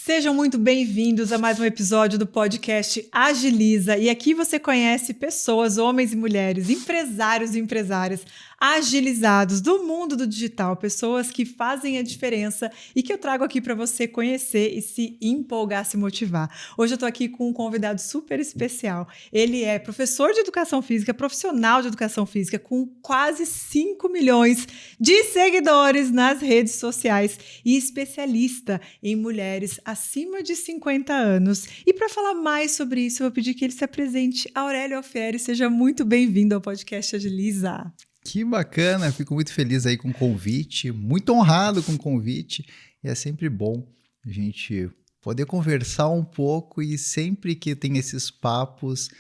Sejam muito bem-vindos a mais um episódio do podcast Agiliza. E aqui você conhece pessoas, homens e mulheres, empresários e empresárias agilizados do mundo do digital, pessoas que fazem a diferença e que eu trago aqui para você conhecer e se empolgar, se motivar. Hoje eu estou aqui com um convidado super especial. Ele é professor de educação física, profissional de educação física, com quase 5 milhões de seguidores nas redes sociais e especialista em mulheres acima de 50 anos. E para falar mais sobre isso, eu vou pedir que ele se apresente. Aurélio Alfieri, seja muito bem-vindo ao podcast Agiliza. Que bacana, fico muito feliz aí com o convite, muito honrado com o convite. E é sempre bom a gente poder conversar um pouco e sempre que tem esses papos,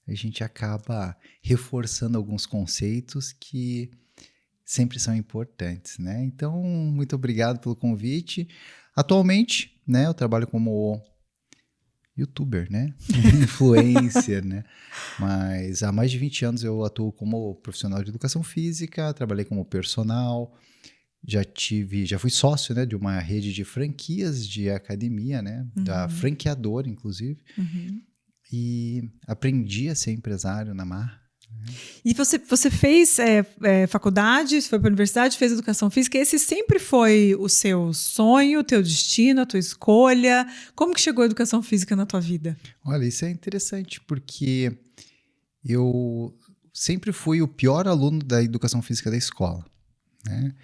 a gente acaba reforçando alguns conceitos que sempre são importantes, né? Então, muito obrigado pelo convite. Atualmente, né, eu trabalho como youtuber, né? Influencer, né? Mas há mais de 20 anos eu atuo como profissional de educação física, trabalhei como personal, já fui sócio, né, de uma rede de franquias de academia, né? Da franqueadora, inclusive. E aprendi a ser empresário na marra. E você fez faculdade, foi para a universidade, fez educação física. Esse sempre foi o seu sonho, o teu destino, a tua escolha? Como que chegou a educação física na tua vida? Olha, isso é interessante, porque eu sempre fui o pior aluno da educação física da escola, né?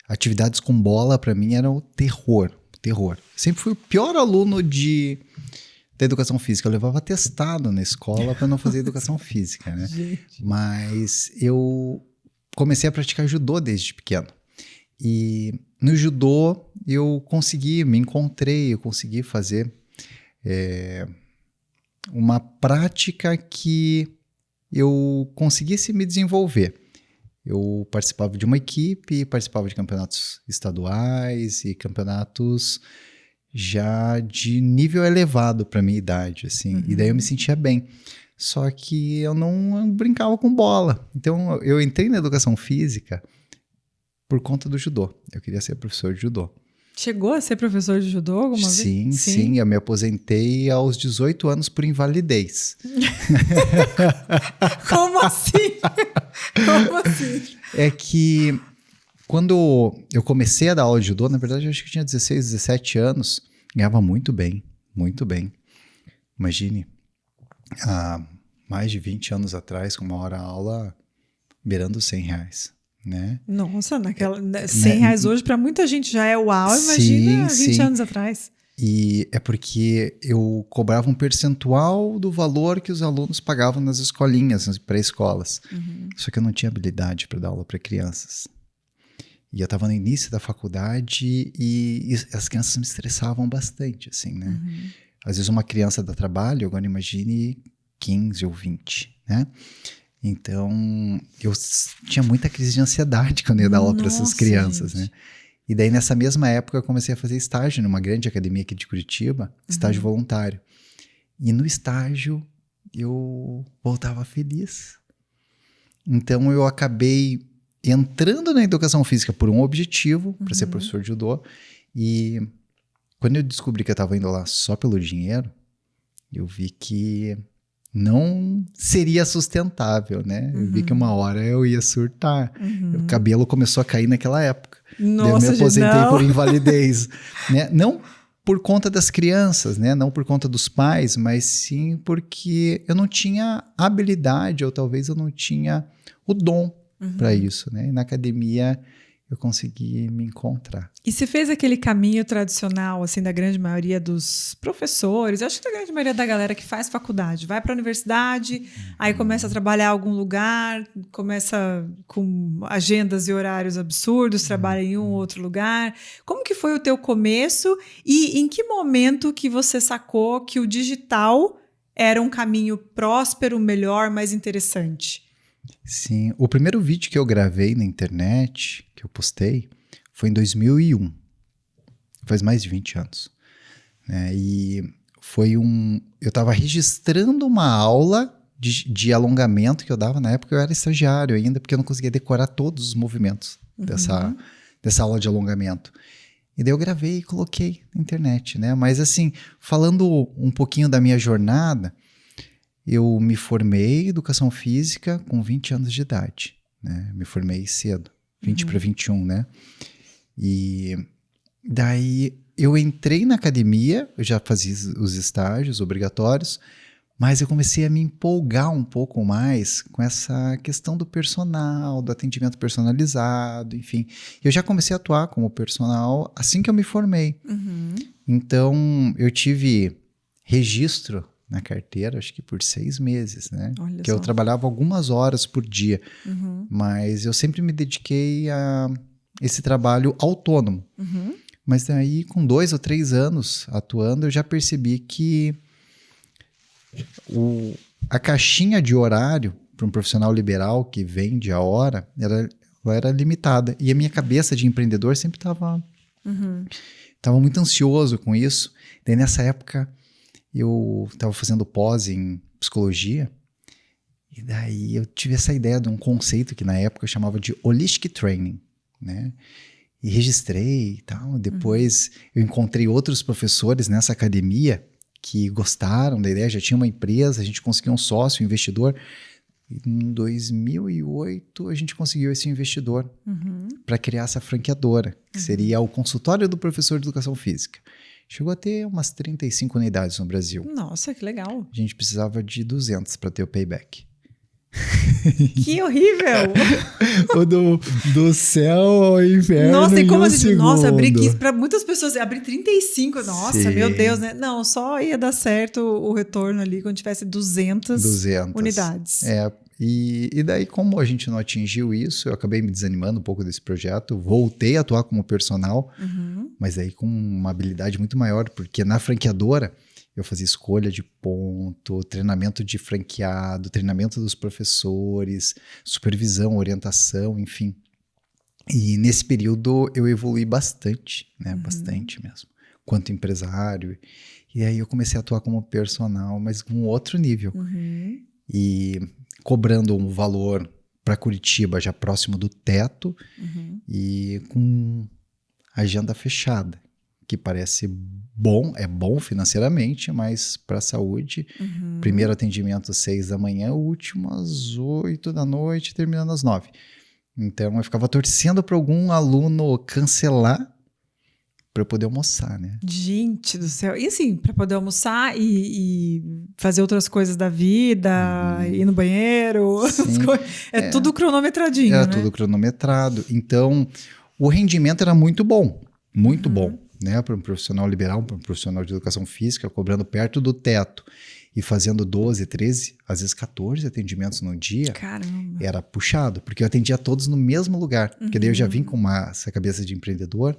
Atividades com bola, para mim, eram o terror. Sempre fui o pior aluno da educação física. Eu levava atestado na escola para não fazer educação física, né? Gente. Mas eu comecei a praticar judô desde pequeno. E no judô eu me encontrei, eu consegui fazer uma prática que eu conseguisse me desenvolver. Eu participava de uma equipe, participava de campeonatos estaduais e campeonatos já de nível elevado para minha idade, assim. E daí eu me sentia bem. Só que eu não brincava com bola. Então eu entrei na educação física por conta do judô. Eu queria ser professor de judô. Chegou a ser professor de judô alguma vez? Sim. Eu me aposentei aos 18 anos por invalidez. Como assim? Como assim? É que quando eu comecei a dar aula de judô, na verdade eu acho que eu tinha 16, 17 anos, ganhava muito bem. Imagine, há mais de 20 anos atrás, com uma hora aula beirando R$100, né? Nossa, R$100 hoje para muita gente já é uau, imagina 20 anos atrás. E é porque eu cobrava um percentual do valor que os alunos pagavam nas escolinhas, nas pré-escolas. Só que eu não tinha habilidade para dar aula para crianças. E eu estava no início da faculdade e as crianças me estressavam bastante, assim, né? Às vezes uma criança dá trabalho, agora imagine 15 ou 20, né? Então, eu tinha muita crise de ansiedade quando eu ia dar aula para essas crianças, né? E daí, nessa mesma época, eu comecei a fazer estágio numa grande academia aqui de Curitiba, estágio voluntário. E no estágio, eu voltava feliz. Então, eu acabei entrando na educação física por um objetivo, para ser professor de judô. E quando eu descobri que eu estava indo lá só pelo dinheiro, eu vi que não seria sustentável, né? Eu vi que uma hora eu ia surtar. O cabelo começou a cair naquela época. Nossa, eu me aposentei por invalidez. Né? Não por conta das crianças, né? Não por conta dos pais, mas sim porque eu não tinha habilidade, ou talvez eu não tinha o dom para isso, né? E na academia eu consegui me encontrar. E você fez aquele caminho tradicional, assim, da grande maioria dos professores, eu acho que da grande maioria da galera que faz faculdade, vai para a universidade, aí começa a trabalhar em algum lugar, começa com agendas e horários absurdos, trabalha em um ou outro lugar. Como que foi o teu começo e em que momento que você sacou que o digital era um caminho próspero, melhor, mais interessante? Sim, o primeiro vídeo que eu gravei na internet, que eu postei, foi em 2001. Faz mais de 20 anos. E foi eu estava registrando uma aula de alongamento que eu dava na época, eu era estagiário ainda, porque eu não conseguia decorar todos os movimentos dessa aula de alongamento. E daí eu gravei e coloquei na internet, né? Mas assim, falando um pouquinho da minha jornada, eu me formei em educação física com 20 anos de idade, né? Me formei cedo, 20 para 21, né? E daí eu entrei na academia, eu já fazia os estágios obrigatórios, mas eu comecei a me empolgar um pouco mais com essa questão do personal, do atendimento personalizado, enfim. Eu já comecei a atuar como personal assim que eu me formei. Então, eu tive registro na carteira, acho que por 6 meses, né? Olha que eu só. trabalhava algumas horas por dia, mas eu sempre me dediquei a esse trabalho autônomo. Mas daí, com 2 ou 3 anos atuando, eu já percebi que a caixinha de horário para um profissional liberal que vende a hora, ela era limitada. E a minha cabeça de empreendedor sempre estava muito ansioso com isso. Daí, nessa época, eu estava fazendo pós em psicologia. E daí eu tive essa ideia de um conceito que na época eu chamava de Holistic Training, né? E registrei e tal. Depois eu encontrei outros professores nessa academia que gostaram da ideia, já tinha uma empresa, a gente conseguiu um sócio, um investidor. Em 2008 a gente conseguiu esse investidor para criar essa franqueadora, que seria o consultório do professor de educação física. Chegou a ter umas 35 unidades no Brasil. Nossa, que legal. A gente precisava de 200 para ter o payback. Que horrível! do céu ao inferno. Nossa, e como em um assim? segundo. Nossa, abrir 15 para muitas pessoas, abrir 35, nossa, Sim. meu Deus, né? Não, só ia dar certo o retorno ali quando tivesse 200 unidades. E daí, como a gente não atingiu isso, eu acabei me desanimando um pouco desse projeto, voltei a atuar como personal, mas aí com uma habilidade muito maior, porque na franqueadora eu fazia escolha de ponto, treinamento de franqueado, treinamento dos professores, supervisão, orientação, enfim. E nesse período eu evolui bastante, né? Bastante mesmo, quanto empresário. E aí eu comecei a atuar como personal, mas com outro nível. E cobrando um valor para Curitiba já próximo do teto e com agenda fechada, que parece bom, é bom financeiramente, mas para a saúde, primeiro atendimento às 6 da manhã, o último às 8 da noite, terminando às 9. Então eu ficava torcendo para algum aluno cancelar para eu poder almoçar, né? Gente do céu. E assim, para poder almoçar e fazer outras coisas da vida, ir no banheiro, tudo cronometradinho, Era né? tudo cronometrado. Então, o rendimento era muito bom, né? Para um profissional liberal, para um profissional de educação física, cobrando perto do teto e fazendo 12, 13, às vezes 14 atendimentos no dia. Caramba. Era puxado, porque eu atendia todos no mesmo lugar. Porque daí eu já vim com essa cabeça de empreendedor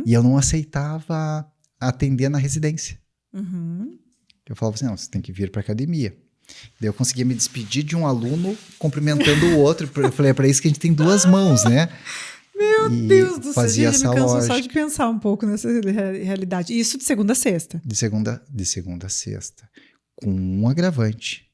e eu não aceitava atender na residência. Eu falava assim, não, você tem que vir para academia. Daí eu conseguia me despedir de um aluno cumprimentando o outro. Eu falei, é para isso que a gente tem 2 mãos, né? Meu Deus do céu, já me cansou só de pensar um pouco nessa realidade. Isso de segunda a sexta? De segunda a sexta. Com um agravante.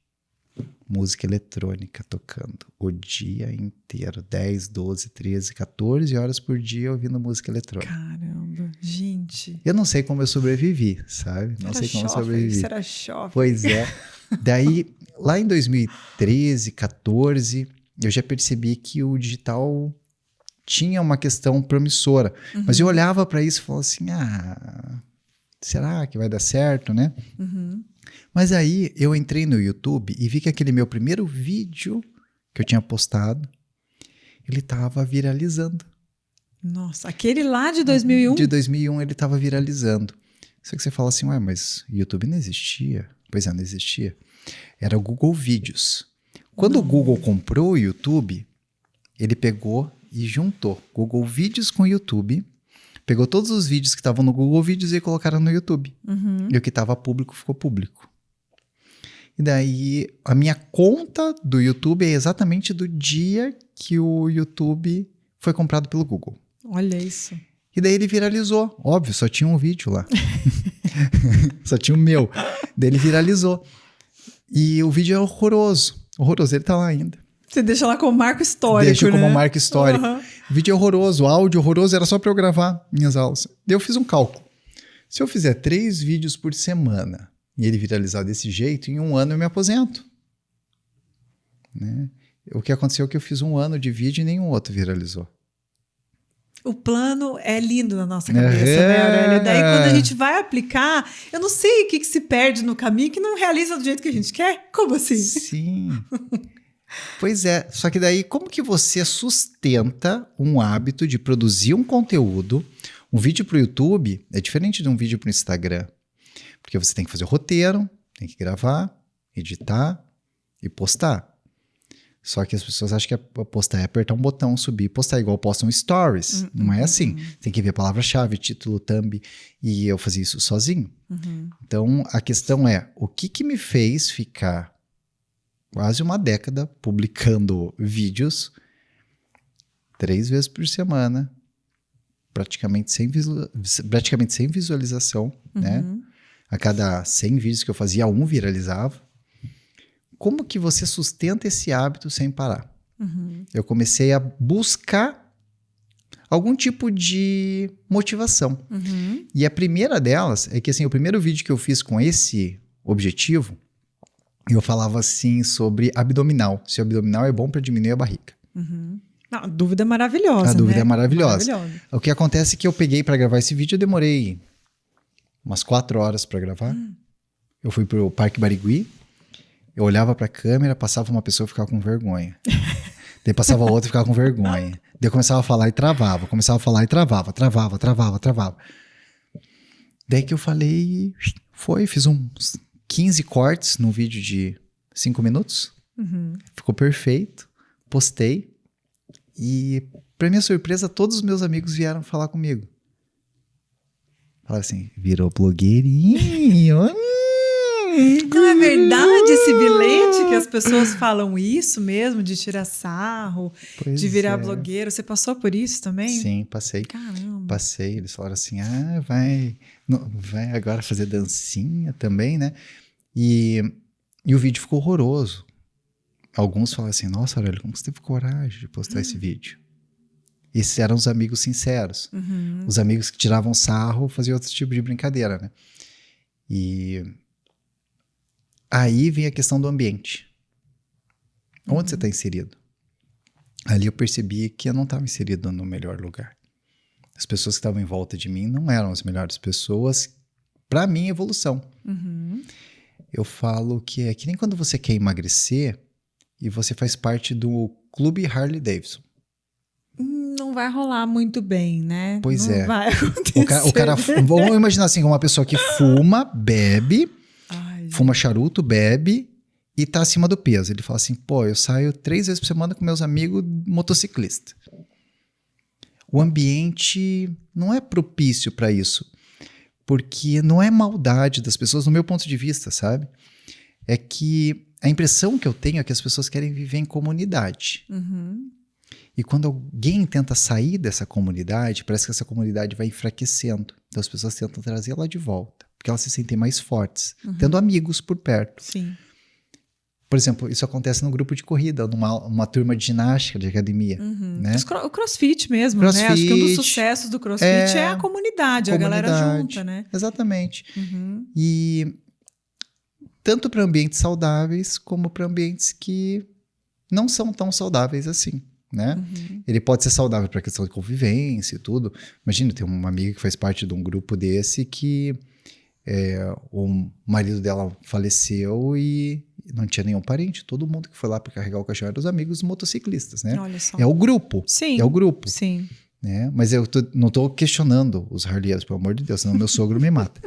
Música eletrônica tocando o dia inteiro. 10, 12, 13, 14 horas por dia ouvindo música eletrônica. Caramba, gente. Eu não sei como eu sobrevivi, sabe? Não sei como eu sobrevivi. Isso era choque. Pois é. Daí, lá em 2013, 14, eu já percebi que o digital tinha uma questão promissora. Mas eu olhava para isso e falava assim, será que vai dar certo, né? Mas aí eu entrei no YouTube e vi que aquele meu primeiro vídeo que eu tinha postado, ele estava viralizando. Nossa, aquele lá de 2001? De 2001 ele estava viralizando. Só que você fala assim, mas YouTube não existia. Pois é, não existia. Era o Google Vídeos. Quando o Google comprou o YouTube, ele pegou e juntou Google Vídeos com o YouTube, pegou todos os vídeos que estavam no Google Vídeos e colocaram no YouTube. E o que estava público ficou público. E daí, a minha conta do YouTube é exatamente do dia que o YouTube foi comprado pelo Google. Olha isso. E daí ele viralizou. Óbvio, só tinha um vídeo lá. Só tinha o meu. Daí ele viralizou. E o vídeo é horroroso. Horroroso, ele tá lá ainda. Você deixa lá como marco histórico, Deixo como né? marco histórico. Uhum. Vídeo horroroso, áudio horroroso, era só para eu gravar minhas aulas. Daí eu fiz um cálculo. Se eu fizer 3 vídeos por semana e ele viralizar desse jeito, em 1 ano eu me aposento. Né? O que aconteceu é que eu fiz 1 ano de vídeo e nenhum outro viralizou. O plano é lindo na nossa cabeça, né, Aurélio? Daí, quando a gente vai aplicar, eu não sei o que se perde no caminho que não realiza do jeito que a gente quer. Como assim? Sim. Pois é. Só que daí, como que você sustenta um hábito de produzir um conteúdo? Um vídeo para o YouTube é diferente de um vídeo para o Instagram. Porque você tem que fazer o roteiro, tem que gravar, editar e postar. Só que as pessoas acham que postar é apertar um botão, subir e postar, igual postam stories. Não é assim. Tem que ver a palavra-chave, título, thumb. E eu fazia isso sozinho. Então, a questão é, o que me fez ficar quase 1 década publicando vídeos 3 vezes por semana, praticamente sem visualização, né? A cada 100 vídeos que eu fazia, 1 viralizava. Como que você sustenta esse hábito sem parar? Eu comecei a buscar algum tipo de motivação. E a primeira delas é que, assim, o primeiro vídeo que eu fiz com esse objetivo, eu falava, assim, sobre abdominal. Se o abdominal é bom para diminuir a barriga. Não, a dúvida é maravilhosa, A dúvida né? é maravilhosa. O que acontece é que eu peguei para gravar esse vídeo, eu demorei umas 4 horas para gravar. Eu fui pro Parque Barigui. Eu olhava pra câmera, passava uma pessoa e ficava com vergonha. Daí passava outra e ficava com vergonha. Daí eu começava a falar e travava. Começava a falar e travava. Daí que eu falei, fiz uns 15 cortes num vídeo de 5 minutos. Ficou perfeito. Postei. E, pra minha surpresa, todos os meus amigos vieram falar comigo. Falaram assim, virou blogueirinho. Não é verdade esse bilhete que as pessoas falam isso mesmo, de tirar sarro, Pois de virar é. blogueiro? Você passou por isso também? Sim, passei. Caramba. Passei. Eles falaram assim, vai agora fazer dancinha também, né? E o vídeo ficou horroroso. Alguns falaram assim, nossa, Aurélio, como você teve coragem de postar esse vídeo? Esses eram os amigos sinceros. Os amigos que tiravam sarro, faziam outro tipo de brincadeira, né? E aí vem a questão do ambiente. Onde você está inserido? Ali eu percebi que eu não estava inserido no melhor lugar. As pessoas que estavam em volta de mim não eram as melhores pessoas para a minha evolução. Eu falo que é que nem quando você quer emagrecer e você faz parte do Clube Harley Davidson. Não vai rolar muito bem, né? Pois não é. vai acontecer. O cara vamos imaginar assim, uma pessoa que fuma, bebe, fuma charuto, bebe e tá acima do peso. Ele fala assim, pô, eu saio 3 vezes por semana com meus amigos motociclistas. O ambiente não é propício para isso, porque não é maldade das pessoas, no meu ponto de vista, sabe? É que a impressão que eu tenho é que as pessoas querem viver em comunidade. E quando alguém tenta sair dessa comunidade, parece que essa comunidade vai enfraquecendo. Então as pessoas tentam trazer ela de volta, porque elas se sentem mais fortes, tendo amigos por perto. Sim. Por exemplo, isso acontece no grupo de corrida, numa turma de ginástica, de academia. Né? O CrossFit mesmo, né? Acho que um dos sucessos do CrossFit é a comunidade, a galera junta, né? Exatamente. E tanto para ambientes saudáveis, como para ambientes que não são tão saudáveis assim. Né? Ele pode ser saudável para a questão de convivência e tudo. Imagina, tem uma amiga que faz parte de um grupo desse que o marido dela faleceu e não tinha nenhum parente. Todo mundo que foi lá para carregar o caixão eram os amigos motociclistas, né? Olha só. É o grupo. Sim. É o grupo. Sim. Né? Mas eu não estou questionando os harleiros, pelo amor de Deus, senão meu sogro me mata.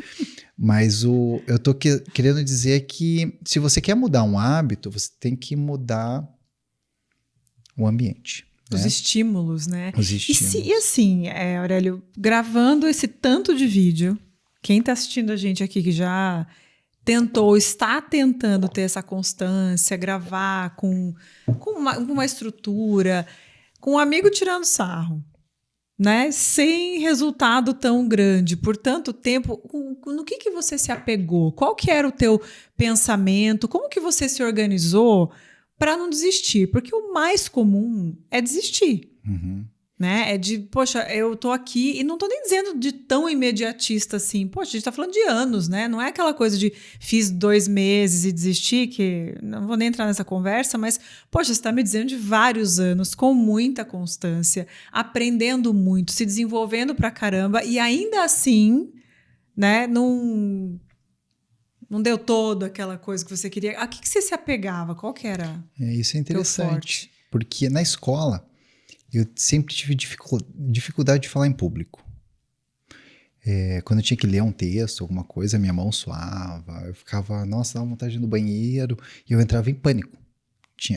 Mas eu estou querendo dizer que se você quer mudar um hábito, você tem que mudar o ambiente. Os estímulos, né? Os estímulos. E assim, Aurélio, gravando esse tanto de vídeo, quem está assistindo a gente aqui que já tentou, está tentando ter essa constância, gravar com uma estrutura, com um amigo tirando sarro, né? Sem resultado tão grande, por tanto tempo, no que você se apegou? Qual que era o teu pensamento? Como que você se organizou para não desistir. Porque o mais comum é desistir. Uhum. Né? É de, poxa, eu tô aqui e não tô nem dizendo de tão imediatista assim. Poxa, a gente tá falando de anos, né? Não é aquela coisa de fiz 2 meses e desisti, que não vou nem entrar nessa conversa, mas, poxa, você tá me dizendo de vários anos, com muita constância, aprendendo muito, se desenvolvendo pra caramba e ainda assim, né, não deu toda aquela coisa que você queria. A que você se apegava? Qual que era? Isso é teu interessante, forte? porque na escola eu sempre tive dificuldade de falar em público. Quando eu tinha que ler um texto, alguma coisa, minha mão suava, eu ficava, nossa, dava vontade de ir no banheiro, e eu entrava em pânico.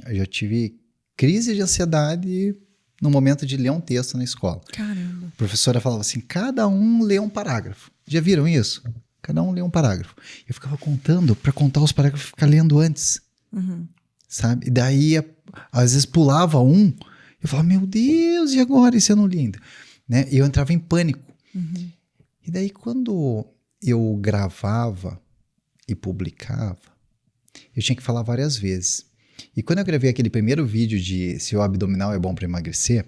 Eu já tive crise de ansiedade no momento de ler um texto na escola. Caramba. A professora falava assim, cada um lê um parágrafo. Já viram isso? Cada um lê um parágrafo. Eu ficava contando, para contar os parágrafos e ficar lendo antes. Uhum. Sabe? E daí, às vezes pulava um, eu falava, meu Deus, e agora? Isso eu não li ainda. Né? E eu entrava em pânico. Uhum. E daí, quando eu gravava e publicava, eu tinha que falar várias vezes. E quando eu gravei aquele primeiro vídeo de se o abdominal é bom para emagrecer,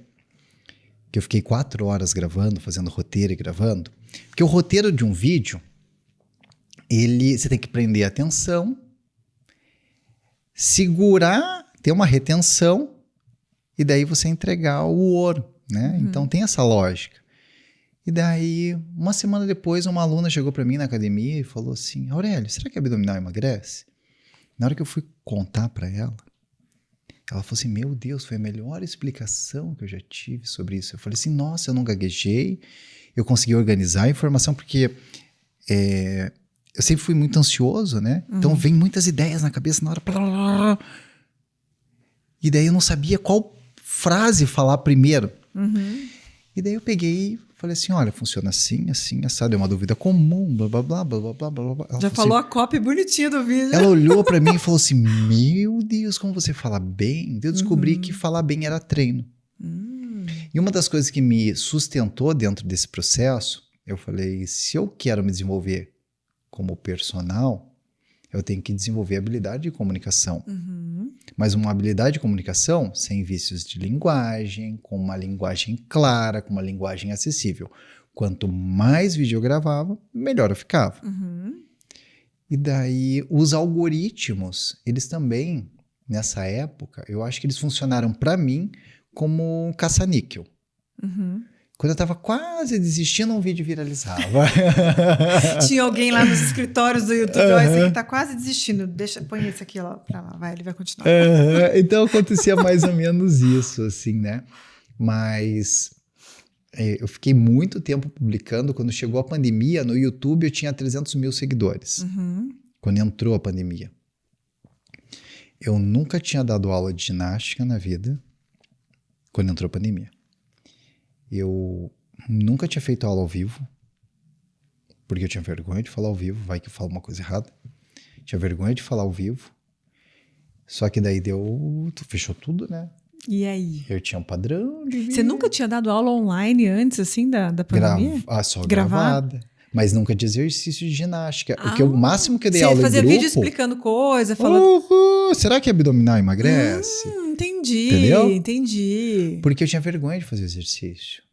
que eu fiquei 4 horas gravando, fazendo roteiro e gravando, porque o roteiro de um vídeo, você tem que prender a atenção, segurar, ter uma retenção, e daí você entregar o ouro, né? Uhum. Então tem essa lógica. E daí, uma semana depois, uma aluna chegou para mim na academia e falou assim, Aurélio, será que abdominal emagrece? Na hora que eu fui contar para ela falou assim, meu Deus, foi a melhor explicação que eu já tive sobre isso. Eu falei assim, nossa, eu não gaguejei, eu consegui organizar a informação, porque eu sempre fui muito ansioso, né? Uhum. Então vem muitas ideias na cabeça na hora. E daí eu não sabia qual frase falar primeiro. Uhum. E daí eu peguei e falei assim, olha, funciona assim, assim, assado, é uma dúvida comum, blá, blá, blá, blá, blá, blá, blá. Já falou assim, a cópia bonitinha do vídeo. Ela olhou pra mim e falou assim, meu Deus, como você fala bem. Eu descobri que falar bem era treino. E uma das coisas que me sustentou dentro desse processo, eu falei, se eu quero me desenvolver como personal, eu tenho que desenvolver habilidade de comunicação. Uhum. Mas uma habilidade de comunicação sem vícios de linguagem, com uma linguagem clara, com uma linguagem acessível. Quanto mais vídeo eu gravava, melhor eu ficava. Uhum. E daí, os algoritmos, eles também, nessa época, eu acho que eles funcionaram para mim como um caça-níquel. Uhum. Quando eu tava quase desistindo, um vídeo viralizava. Tinha alguém lá nos escritórios do YouTube, ó, esse aqui tá quase desistindo, põe esse aqui lá pra lá, vai, ele vai continuar. Então acontecia mais ou menos isso, assim, né? Mas eu fiquei muito tempo publicando. Quando chegou a pandemia, no YouTube eu tinha 300 mil seguidores. Uhum. Quando entrou a pandemia. Eu nunca tinha dado aula de ginástica na vida, quando entrou a pandemia. Eu nunca tinha feito aula ao vivo, porque eu tinha vergonha de falar ao vivo, vai que eu falo uma coisa errada. Tinha vergonha de falar ao vivo. Só que daí fechou tudo, né? E aí? Eu tinha um padrão de vídeo. Você nunca tinha dado aula online antes, assim, da pandemia? Só gravada. Mas nunca de exercício de ginástica. O máximo que eu dei você aula em grupo... Você fazia vídeo explicando coisa, falando... será que abdominal emagrece? Entendi, entendeu? Entendi. Porque eu tinha vergonha de fazer exercício.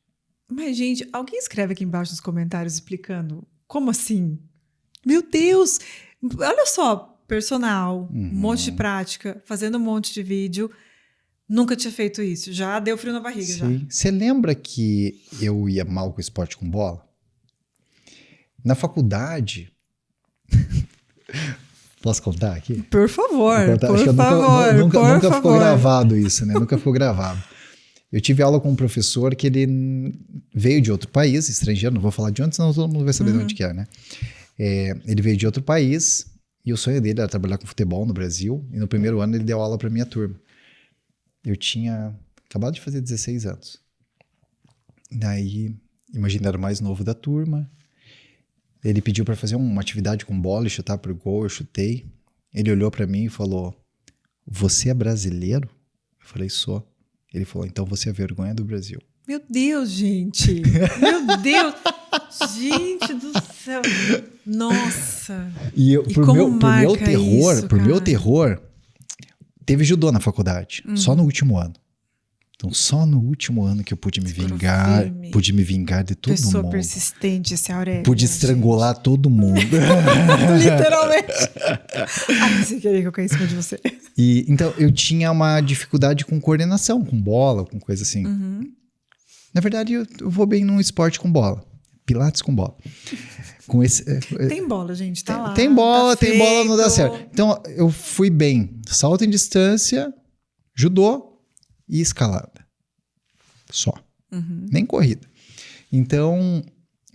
Mas, gente, alguém escreve aqui embaixo nos comentários explicando como assim? Meu Deus! Olha só, personal, um monte de prática, fazendo um monte de vídeo. Nunca tinha feito isso. Já deu frio na barriga. Sim. Já. Você lembra que eu ia mal com esporte com bola? Na faculdade... Posso contar aqui? Por favor, por Acho favor. Nunca ficou gravado isso, né? Nunca ficou gravado. Eu tive aula com um professor que ele veio de outro país, estrangeiro, não vou falar de onde, senão todo mundo vai saber de onde que é, né? Ele veio de outro país e o sonho dele era trabalhar com futebol no Brasil, e no primeiro ano ele deu aula para minha turma. Eu tinha acabado de fazer 16 anos. Daí, imagina, era o mais novo da turma. Ele pediu para fazer uma atividade com bola e chutar pro gol, eu chutei. Ele olhou para mim e falou, você é brasileiro? Eu falei, sou. Ele falou, então você é a vergonha do Brasil. Meu Deus, gente. Meu Deus. Gente do céu. Nossa. Por meu terror, teve judô na faculdade, só no último ano. Então, só no último ano que eu pude me vingar, de todo Pessoa mundo. persistente, esse Aurélio. Pude estrangular todo mundo. Literalmente. Ai, você queria que eu caísse em cima de você. E, então, eu tinha uma dificuldade com coordenação, com bola, com coisa assim. Na verdade, eu vou bem num esporte com bola. Pilates com bola. Com esse, Tem bola, gente, tá lá. Tem bola, tá tem bola, não dá feito. certo. Então, eu fui bem. Salto em distância, judô e escalada. Só. Nem corrida. Então,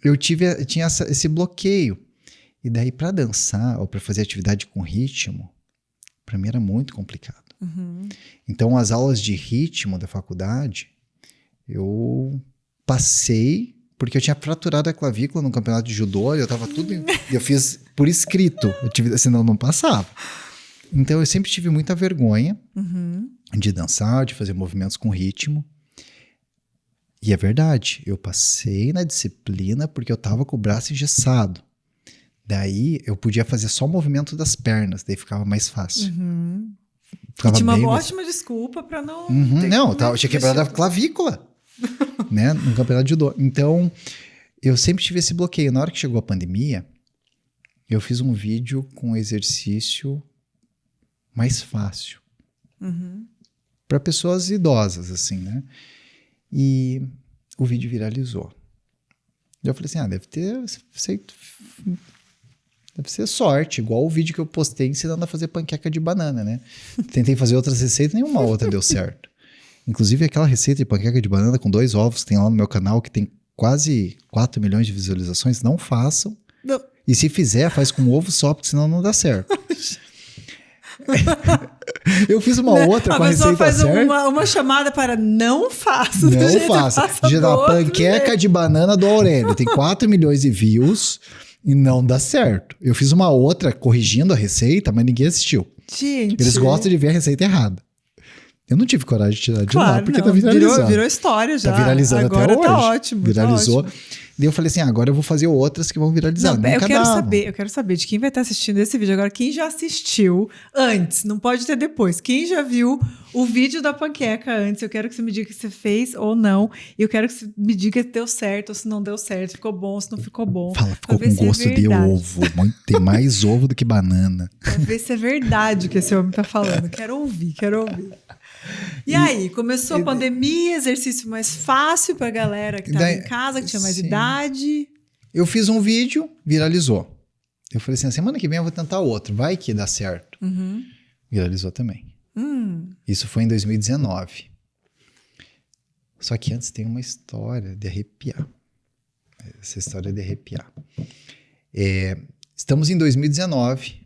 eu tinha esse bloqueio. E daí, para dançar ou para fazer atividade com ritmo, para mim era muito complicado. Então, as aulas de ritmo da faculdade, eu passei, porque eu tinha fraturado a clavícula no campeonato de judô, eu fiz por escrito, senão eu não passava. Então, eu sempre tive muita vergonha de dançar, de fazer movimentos com ritmo. E é verdade, eu passei na disciplina porque eu tava com o braço engessado. Daí, eu podia fazer só o movimento das pernas, daí ficava mais fácil. Ficava tinha uma bem ótima desculpa pra não... eu tinha quebrado a clavícula, né, no campeonato de judô. Então, eu sempre tive esse bloqueio. Na hora que chegou a pandemia, eu fiz um vídeo com exercício mais fácil. Para pessoas idosas, assim, né? E o vídeo viralizou. Eu falei assim, deve ser sorte, igual o vídeo que eu postei ensinando a fazer panqueca de banana, né? Tentei fazer outras receitas, nenhuma outra deu certo. Inclusive aquela receita de panqueca de banana com 2 ovos que tem lá no meu canal, que tem quase 4 milhões de visualizações, não façam. Não. E se fizer, faz com ovo só, porque senão não dá certo. Eu fiz uma outra com a receita certa. A pessoa faz uma chamada para não faça. Não faça. A panqueca de banana do Aurélio. Tem 4 milhões de views e não dá certo. Eu fiz uma outra corrigindo a receita, mas ninguém assistiu. Gente. Eles gostam de ver a receita errada. Eu não tive coragem de tirar de lá, porque tá viralizando. Virou história já. Tá viralizando agora até hoje. Tá ótimo. Viralizou. Tá ótimo. Daí eu falei assim, agora eu vou fazer outras que vão viralizar. Não, eu quero saber de quem vai estar assistindo esse vídeo agora, quem já assistiu antes, não pode ter depois. Quem já viu o vídeo da panqueca antes, eu quero que você me diga que você fez ou não. E eu quero que você me diga se deu certo ou se não deu certo, ficou bom ou se não ficou bom. Fala, ficou com gosto de ovo. Tem mais ovo do que banana. Pra ver se é verdade o que esse homem tá falando. Quero ouvir. E aí, começou a pandemia, exercício mais fácil pra galera que tava em casa, que tinha mais idade. Eu fiz um vídeo, viralizou. Eu falei assim, a semana que vem eu vou tentar outro, vai que dá certo. Viralizou também. Isso foi em 2019. Só que antes tem uma história de arrepiar. Essa história de arrepiar. Estamos em 2019.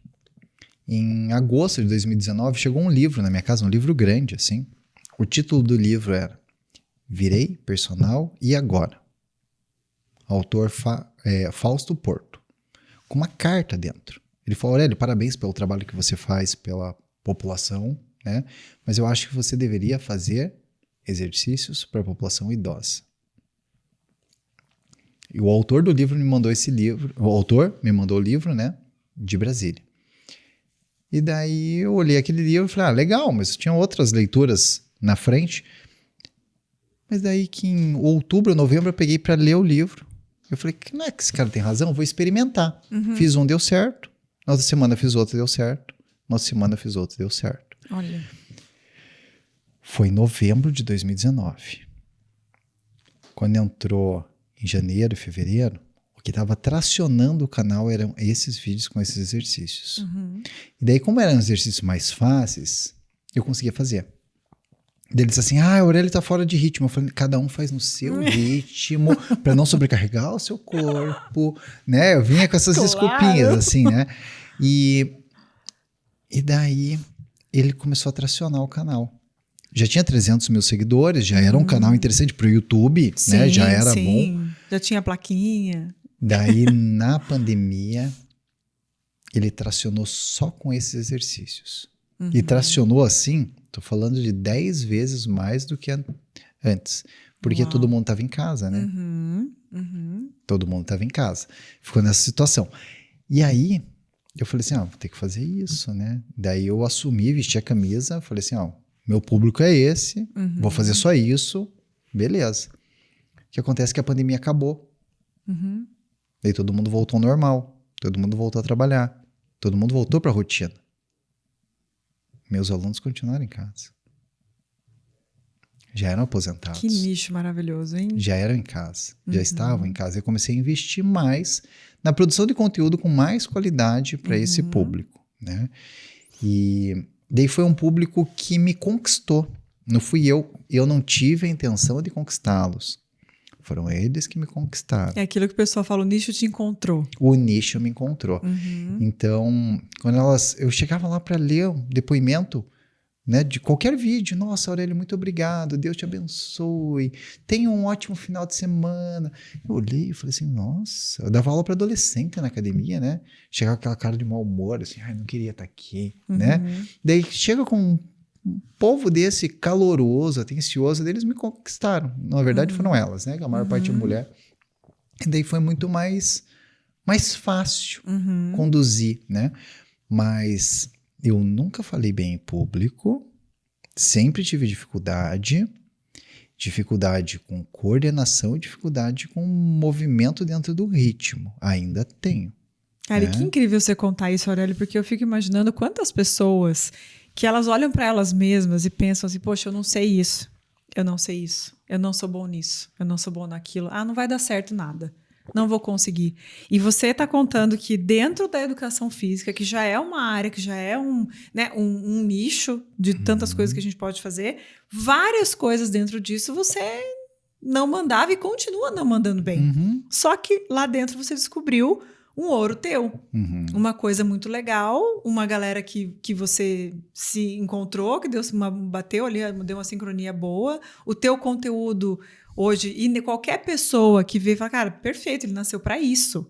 Em agosto de 2019, chegou um livro na minha casa, um livro grande, assim. O título do livro era Virei Personal e Agora? Autor Fausto Porto. Com uma carta dentro. Ele falou, Aurélio, parabéns pelo trabalho que você faz pela população, né? Mas eu acho que você deveria fazer exercícios para a população idosa. E o autor do livro me mandou esse livro, o autor me mandou o livro, né? De Brasília. E daí eu olhei aquele livro e falei, legal, mas tinha outras leituras na frente. Mas daí que em outubro, novembro, eu peguei para ler o livro. Eu falei, não é que esse cara tem razão? Eu vou experimentar. Fiz um, deu certo. Na outra semana fiz outro, deu certo. Na outra semana fiz outro, deu certo. Olha. Foi em novembro de 2019. Quando entrou em janeiro e fevereiro, o que estava tracionando o canal eram esses vídeos com esses exercícios. E daí, como eram exercícios mais fáceis, eu conseguia fazer. Deles assim, a Aurélio tá fora de ritmo. Eu falei, cada um faz no seu ritmo, para não sobrecarregar o seu corpo, né? Eu vinha com essas desculpinhas, assim, né? E daí, ele começou a tracionar o canal. Já tinha 300 mil seguidores, já era um canal interessante pro YouTube, né? Já era bom. Já tinha plaquinha. Daí, na pandemia, ele tracionou só com esses exercícios. E tracionou assim, tô falando de 10 vezes mais do que antes. Porque todo mundo tava em casa, né? Todo mundo tava em casa. Ficou nessa situação. E aí, Eu falei assim, vou ter que fazer isso, né? Daí eu assumi, vesti a camisa, falei assim, meu público é esse, vou fazer só isso, beleza. O que acontece é que a pandemia acabou. Daí todo mundo voltou ao normal, todo mundo voltou a trabalhar, todo mundo voltou para a rotina. Meus alunos continuaram em casa. Já eram aposentados. Que nicho maravilhoso, hein? Já eram em casa, já estavam em casa. Eu comecei a investir mais na produção de conteúdo com mais qualidade para esse público, né? E daí foi um público que me conquistou. Não fui eu. Eu não tive a intenção de conquistá-los. Foram eles que me conquistaram. É aquilo que o pessoal fala, o nicho te encontrou. O nicho me encontrou. Então, quando eu chegava lá para ler um depoimento, né, de qualquer vídeo, nossa, Aurélio, muito obrigado, Deus te abençoe, tenha um ótimo final de semana. Eu olhei e falei assim, nossa, eu dava aula para adolescente na academia, né? Chegava com aquela cara de mau humor, assim, não queria estar aqui, né? Daí chega com um povo desse caloroso, atencioso, eles me conquistaram. Na verdade, foram elas, né? Que a maior parte é mulher. E daí foi muito mais fácil conduzir, né? Mas eu nunca falei bem em público, sempre tive dificuldade com coordenação e dificuldade com movimento dentro do ritmo. Ainda tenho. Cara, e que incrível você contar isso, Aurélio, porque eu fico imaginando quantas pessoas que elas olham para elas mesmas e pensam assim, poxa, eu não sei isso, eu não sei isso, eu não sou bom nisso, eu não sou bom naquilo, não vai dar certo nada. Não vou conseguir. E você está contando que dentro da educação física, que já é uma área, que já é um nicho de tantas coisas que a gente pode fazer, várias coisas dentro disso você não mandava e continua não mandando bem. Só que lá dentro você descobriu um ouro teu. Uma coisa muito legal, uma galera que você se encontrou, que bateu ali, deu uma sincronia boa, o teu conteúdo hoje, e qualquer pessoa que vê, fala, cara, perfeito, ele nasceu para isso.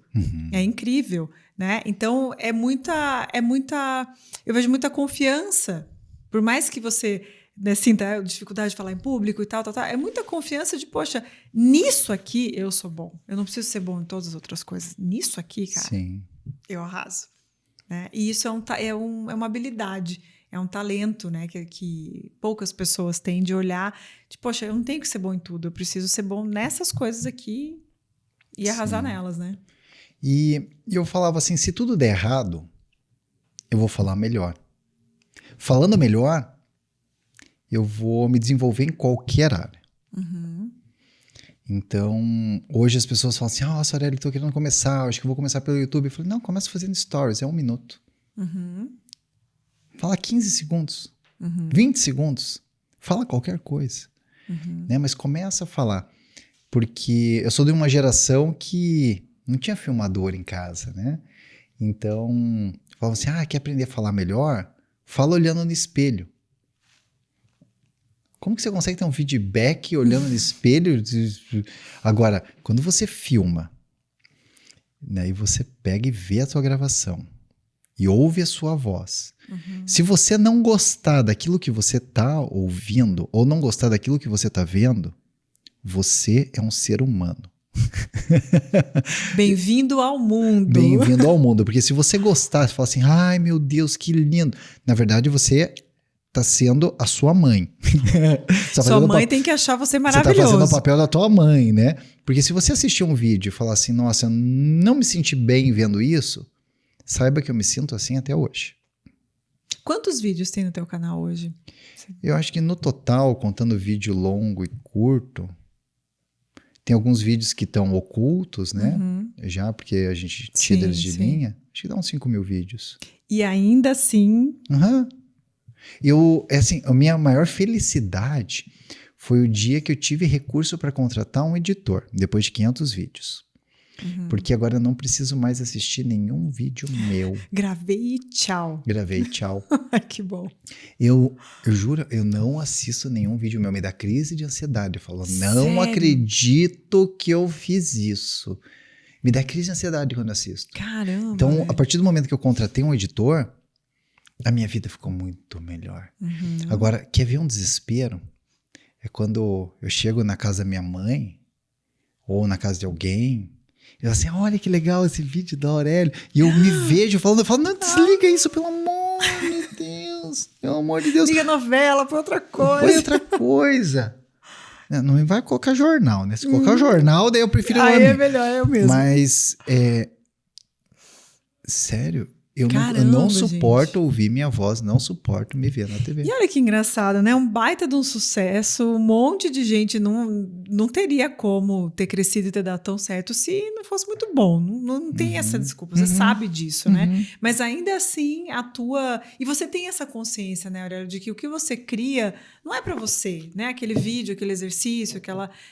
É incrível, né? Então, eu vejo muita confiança, por mais que você, né, sinta dificuldade de falar em público e tal, é muita confiança de, poxa, nisso aqui eu sou bom. Eu não preciso ser bom em todas as outras coisas. Nisso aqui, cara, Sim. Eu arraso. Né? E isso é uma habilidade, é um talento, né, que poucas pessoas têm de olhar, de, poxa, eu não tenho que ser bom em tudo, eu preciso ser bom nessas coisas aqui e arrasar nelas, né? E eu falava assim, se tudo der errado, eu vou falar melhor. Falando melhor, eu vou me desenvolver em qualquer área. Então, hoje as pessoas falam assim, nossa, Aurélio, estou querendo começar, acho que eu vou começar pelo YouTube. Eu falei, não, começa fazendo stories, é 1 minuto. Fala 15 segundos, 20 segundos, fala qualquer coisa, né? Mas começa a falar, porque eu sou de uma geração que não tinha filmador em casa, né? Então, falava assim, quer aprender a falar melhor? Fala olhando no espelho. Como que você consegue ter um feedback olhando no espelho? Agora, quando você filma, daí você pega e vê a sua gravação e ouve a sua voz. Se você não gostar daquilo que você está ouvindo ou não gostar daquilo que você está vendo, você é um ser humano. Bem-vindo ao mundo. Bem-vindo ao mundo. Porque se você gostar, você fala assim, ai meu Deus, que lindo. Na verdade, você está sendo a sua mãe. Sua mãe tem que achar você maravilhoso. Você está fazendo o papel da tua mãe, né? Porque se você assistir um vídeo e falar assim, nossa, eu não me senti bem vendo isso, saiba que eu me sinto assim até hoje. Quantos vídeos tem no teu canal hoje? Eu acho que no total, contando vídeo longo e curto, tem alguns vídeos que estão ocultos, né? Já, porque a gente tira eles de linha. Acho que dá uns 5 mil vídeos. E ainda assim... Assim, a minha maior felicidade foi o dia que eu tive recurso para contratar um editor, depois de 500 vídeos. Porque agora eu não preciso mais assistir nenhum vídeo meu. Gravei e tchau. Que bom. Eu juro, eu não assisto nenhum vídeo meu. Me dá crise de ansiedade. Eu falo, não Sério? acredito que eu fiz isso. Me dá crise de ansiedade quando eu assisto. Caramba. Então, a partir do momento que eu contratei um editor, a minha vida ficou muito melhor. Agora, quer ver um desespero? É quando eu chego na casa da minha mãe ou na casa de alguém Eu assim, olha que legal esse vídeo da Aurélio. E eu me vejo falando, eu falo, não, desliga isso, pelo amor de Deus. Pelo amor de Deus. Liga a novela pra outra coisa. Põe outra coisa. Não vai colocar jornal, né? Se colocar jornal, daí eu prefiro... Aí é melhor, eu mesmo. Mas, sério, eu Caramba, não suporto gente. ouvir minha voz, não suporto me ver na TV. E olha que engraçado, né? Um baita de um sucesso, um monte de gente não teria como ter crescido e ter dado tão certo se não fosse muito bom. Não tem essa desculpa, você sabe disso, né? Mas ainda assim, a tua... E você tem essa consciência, né, Aurélio, de que o que você cria não é para você, né? Aquele vídeo, aquele exercício,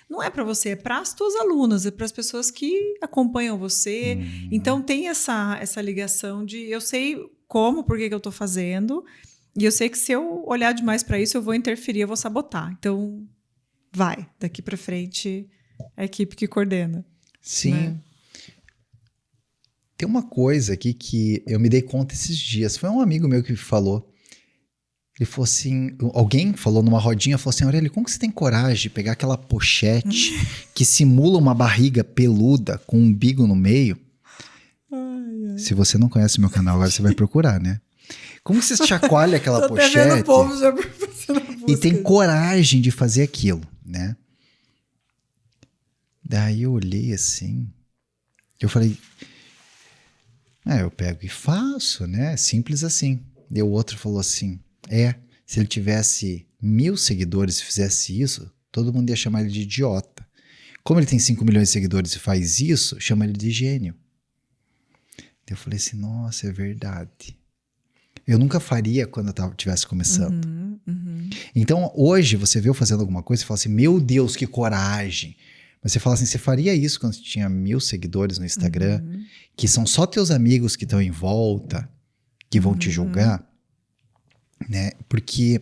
não é para você, é para as tuas alunas, é para as pessoas que acompanham você. Então tem essa ligação de eu sei como, por que eu estou fazendo, e eu sei que se eu olhar demais para isso, eu vou interferir, eu vou sabotar. Então, daqui para frente, é a equipe que coordena. Sim. Né? Tem uma coisa aqui que eu me dei conta esses dias. Foi um amigo meu que falou. Ele falou assim, alguém falou numa rodinha, falou assim, Aurélio, como que você tem coragem de pegar aquela pochete que simula uma barriga peluda com um umbigo no meio? Se você não conhece meu canal, agora você vai procurar, né? Como que você chacoalha aquela pochete vendo o povo já e tem coragem de fazer aquilo, né? Daí eu olhei assim, eu falei, eu pego e faço, né? Simples assim. E o outro falou assim, se ele tivesse 1000 seguidores e fizesse isso, todo mundo ia chamar ele de idiota. Como ele tem 5 milhões de seguidores e faz isso, chama ele de gênio. Eu falei assim, nossa, é verdade. Eu nunca faria quando eu estivesse começando. Então, hoje, você vê eu fazendo alguma coisa e fala assim, meu Deus, que coragem. Mas você fala assim, você faria isso quando você tinha 1000 seguidores no Instagram, que são só teus amigos que estão em volta, que vão te julgar, né? Porque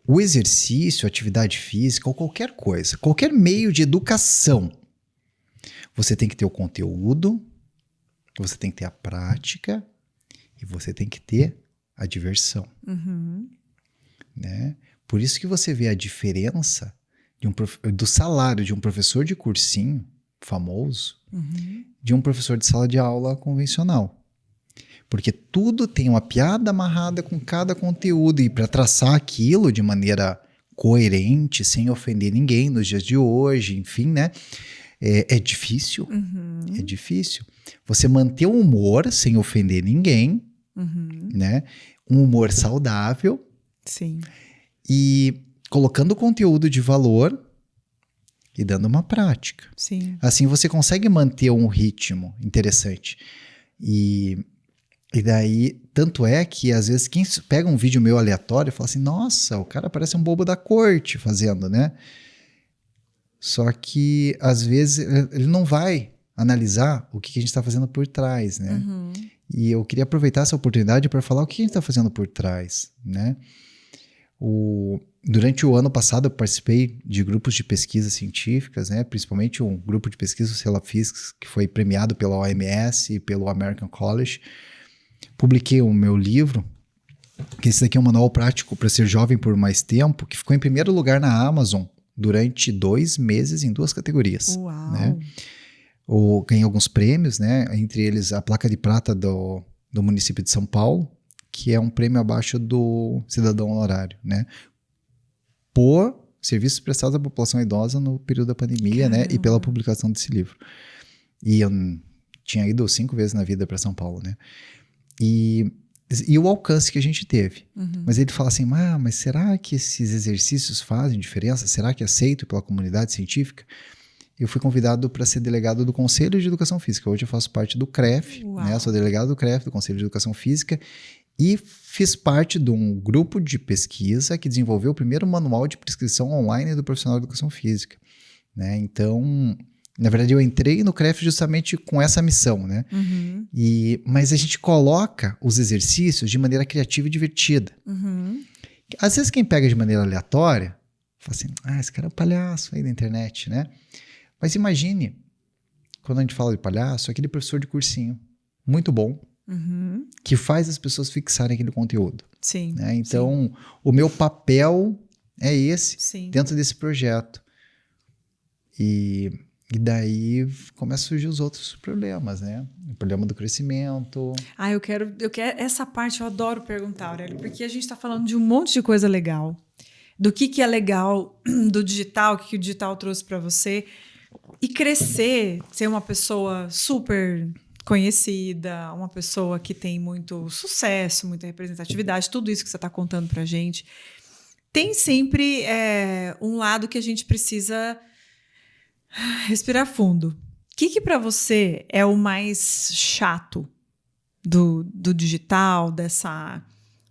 o exercício, a atividade física ou qualquer coisa, qualquer meio de educação, você tem que ter o conteúdo, você tem que ter a prática e você tem que ter a diversão. Né? Por isso que você vê a diferença do salário de um professor de cursinho famoso de um professor de sala de aula convencional. Porque tudo tem uma piada amarrada com cada conteúdo e para traçar aquilo de maneira coerente, sem ofender ninguém nos dias de hoje, enfim, né? É difícil. É difícil. Você manter o humor sem ofender ninguém, né? Um humor saudável. Sim. E colocando conteúdo de valor e dando uma prática. Sim. Assim você consegue manter um ritmo interessante. E daí, tanto é que às vezes quem pega um vídeo meu aleatório fala assim, nossa, o cara parece um bobo da corte fazendo, né? Só que, às vezes, ele não vai analisar o que a gente está fazendo por trás, né? E eu queria aproveitar essa oportunidade para falar o que a gente está fazendo por trás, né? Durante o ano passado, eu participei de grupos de pesquisas científicas, né? Principalmente um grupo de pesquisa, o Cella Physics, que foi premiado pela OMS e pelo American College. Publiquei o meu livro, que esse daqui é um manual prático para ser jovem por mais tempo, que ficou em primeiro lugar na Amazon durante 2 meses em 2 categorias. Uau! Né? Ganhei alguns prêmios, né? Entre eles a placa de prata do município de São Paulo, que é um prêmio abaixo do cidadão honorário, né? Por serviços prestados à população idosa no período da pandemia, né? E pela publicação desse livro. E eu tinha ido 5 vezes na vida para São Paulo, né? E o alcance que a gente teve. Mas ele fala assim, mas será que esses exercícios fazem diferença? Será que é aceito pela comunidade científica? Eu fui convidado para ser delegado do Conselho de Educação Física. Hoje eu faço parte do CREF, né? Sou delegado do CREF, do Conselho de Educação Física, e fiz parte de um grupo de pesquisa que desenvolveu o primeiro manual de prescrição online do profissional de Educação Física. Né? Então, na verdade, eu entrei no CREF justamente com essa missão, né? Mas a gente coloca os exercícios de maneira criativa e divertida. Às vezes quem pega de maneira aleatória, fala assim, esse cara é um palhaço aí na internet, né? Mas imagine, quando a gente fala de palhaço, aquele professor de cursinho, muito bom, que faz as pessoas fixarem aquele conteúdo. Sim. Né? Então, o meu papel é esse, Sim. dentro desse projeto. E E daí começam a surgir os outros problemas, né? O problema do crescimento. Eu quero essa parte eu adoro perguntar, Aurélio, porque a gente está falando de um monte de coisa legal. Do que é legal do digital, o que o digital trouxe para você. E crescer, ser uma pessoa super conhecida, uma pessoa que tem muito sucesso, muita representatividade, tudo isso que você está contando para a gente. Tem sempre um lado que a gente precisa respirar fundo. O que para você é o mais chato do digital, dessa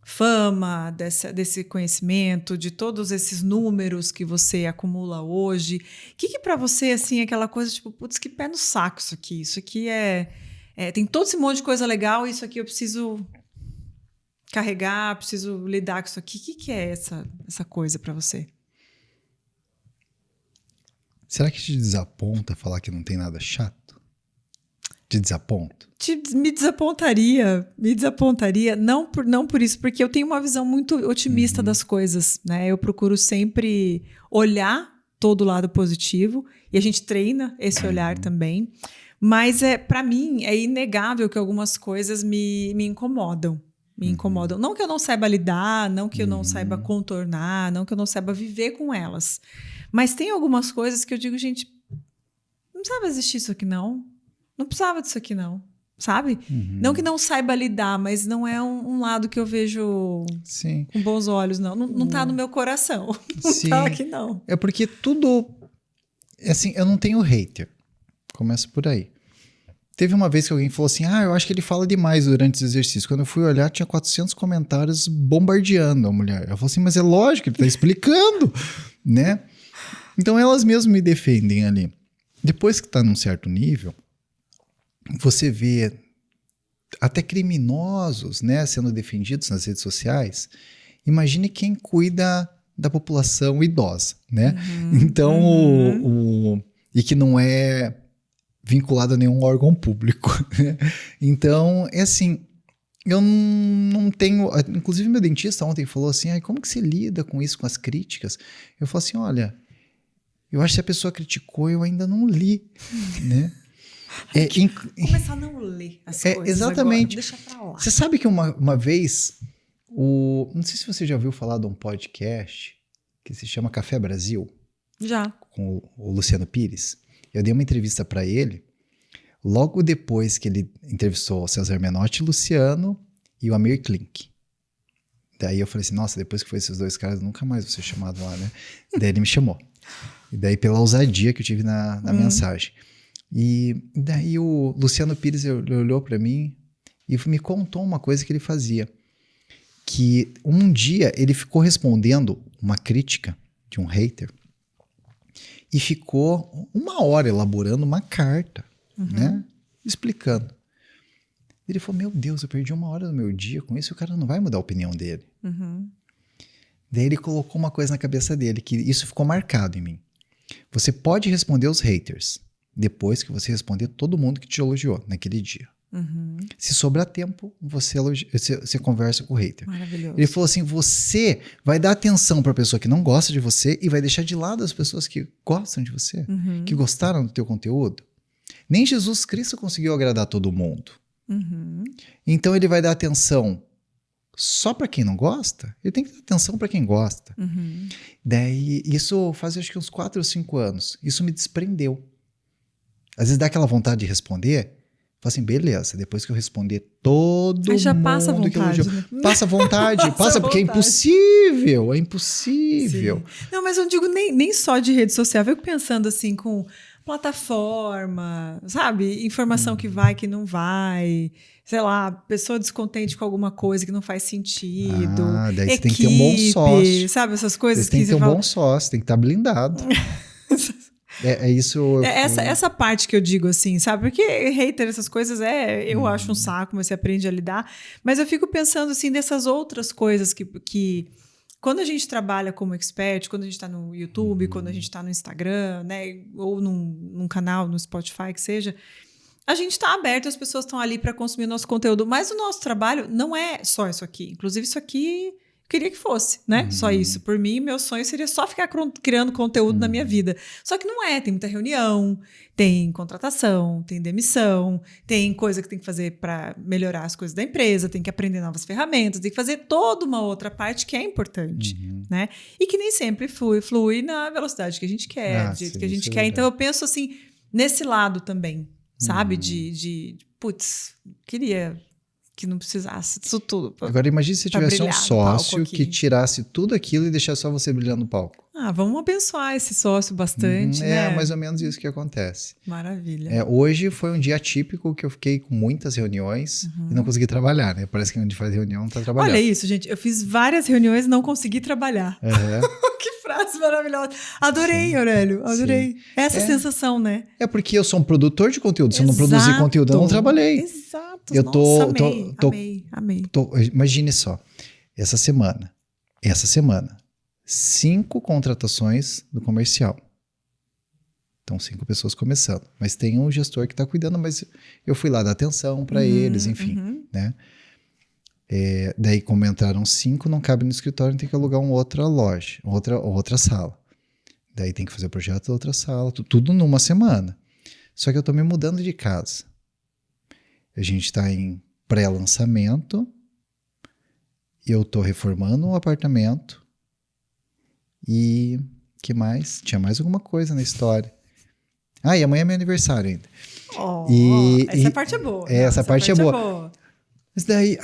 fama, desse conhecimento, de todos esses números que você acumula hoje? O que para você, assim, é aquela coisa tipo, putz, que pé no saco isso aqui? Isso aqui tem todo esse monte de coisa legal e isso aqui eu preciso carregar, preciso lidar com isso aqui. O que é essa coisa para você? Será que te desaponta falar que não tem nada chato? Te desaponta? Me desapontaria, não por isso, porque eu tenho uma visão muito otimista das coisas, né? Eu procuro sempre olhar todo o lado positivo e a gente treina esse olhar também, mas para mim é inegável que algumas coisas me incomodam. Não que eu não saiba lidar, não que eu não saiba contornar, não que eu não saiba viver com elas. Mas tem algumas coisas que eu digo, gente, não precisava existir isso aqui, não. Não precisava disso aqui, não. Sabe? Não que não saiba lidar, mas não é um lado que eu vejo Sim. com bons olhos, não. Não tá no meu coração. Não tá aqui, não. É porque tudo... Assim, eu não tenho hater. Começa por aí. Teve uma vez que alguém falou assim, eu acho que ele fala demais durante os exercícios. Quando eu fui olhar, tinha 400 comentários bombardeando a mulher. Eu falei assim, mas é lógico, ele tá explicando, né? Então elas mesmas me defendem ali. Depois que tá num certo nível, você vê até criminosos, né, sendo defendidos nas redes sociais. Imagine quem cuida da população idosa, né? Então, e que não é vinculado a nenhum órgão público. Então, é assim, eu não tenho... Inclusive, meu dentista ontem falou assim, como que você lida com isso, com as críticas? Eu falo assim, olha, eu acho que se a pessoa criticou, eu ainda não li, né? Começar a não ler as coisas exatamente. agora, deixa pra lá. Você sabe que uma vez, não sei se você já ouviu falar de um podcast que se chama Café Brasil. Já. Com o Luciano Pires. Eu dei uma entrevista para ele, logo depois que ele entrevistou o César Menotti, Luciano e o Amir Klink. Daí eu falei assim, nossa, depois que foi esses dois caras, nunca mais vou ser chamado lá, né? Daí ele me chamou. E daí pela ousadia que eu tive na mensagem. E daí o Luciano Pires olhou para mim e me contou uma coisa que ele fazia. Que um dia ele ficou respondendo uma crítica de um hater e ficou 1 hora elaborando uma carta, né? Explicando. Ele falou, meu Deus, eu perdi 1 hora do meu dia com isso e o cara não vai mudar a opinião dele. Daí ele colocou uma coisa na cabeça dele, que isso ficou marcado em mim. Você pode responder os haters depois que você responder todo mundo que te elogiou naquele dia. Se sobrar tempo, você conversa com o hater. Maravilhoso. Ele falou assim, você vai dar atenção para a pessoa que não gosta de você e vai deixar de lado as pessoas que gostam de você, que gostaram do teu conteúdo. Nem Jesus Cristo conseguiu agradar todo mundo. Então ele vai dar atenção só para quem não gosta? Ele tem que dar atenção para quem gosta. Daí, isso faz acho que uns 4 ou 5 anos. Isso me desprendeu. Às vezes dá aquela vontade de responder, fala assim, beleza, depois que eu responder todo já mundo passa a vontade, né? Passa a vontade, passa porque é impossível, é impossível. Sim. Não, mas eu não digo nem só de rede social, eu fico pensando assim com plataforma, sabe? Informação que vai, que não vai, sei lá, pessoa descontente com alguma coisa que não faz sentido. Daí você equipe, tem que ter um bom sócio. Sabe, essas coisas você tem que ter um bom sócio, tem que estar blindado. É isso. Essa parte que eu digo assim, sabe? Porque hater, essas coisas, eu acho um saco, mas você aprende a lidar. Mas eu fico pensando assim dessas outras coisas que quando a gente trabalha como expert, quando a gente está no YouTube, quando a gente está no Instagram, né? Ou num canal, no Spotify, que seja, a gente está aberto, as pessoas estão ali para consumir o nosso conteúdo. Mas o nosso trabalho não é só isso aqui. Inclusive, isso aqui queria que fosse, né? Só isso. Por mim, meu sonho seria só ficar criando conteúdo na minha vida. Só que não é, tem muita reunião, tem contratação, tem demissão, tem coisa que tem que fazer para melhorar as coisas da empresa, tem que aprender novas ferramentas, tem que fazer toda uma outra parte que é importante, né? E que nem sempre flui na velocidade que a gente quer, do jeito que a gente quer. Então eu penso assim, nesse lado também, sabe? Putz, queria que não precisasse disso tudo. Agora imagine se tivesse um sócio que tirasse tudo aquilo e deixasse só você brilhando no palco. Vamos abençoar esse sócio bastante, né? É mais ou menos isso que acontece. Maravilha. Hoje foi um dia atípico que eu fiquei com muitas reuniões e não consegui trabalhar, né? Parece que onde faz reunião não tá trabalhando. Olha isso, gente. Eu fiz várias reuniões e não consegui trabalhar. Que frase maravilhosa. Adorei, Aurélio. Adorei. Sim. Essa sensação, né? É porque eu sou um produtor de conteúdo. Se eu não produzir conteúdo, eu não trabalhei. Exato. Eu amei. Imagine só. Essa semana, 5 contratações do comercial. Então, 5 pessoas começando. Mas tem um gestor que está cuidando, mas eu fui lá dar atenção para eles, enfim, né? Daí, como entraram 5, não cabe no escritório, tem que alugar uma outra loja, outra sala. Daí tem que fazer o projeto da outra sala, tudo numa semana. Só que eu estou me mudando de casa. A gente está em pré-lançamento, eu estou reformando um apartamento e que mais? Tinha mais alguma coisa na história. E amanhã é meu aniversário ainda. Essa parte é boa. Essa parte é boa. Mas daí,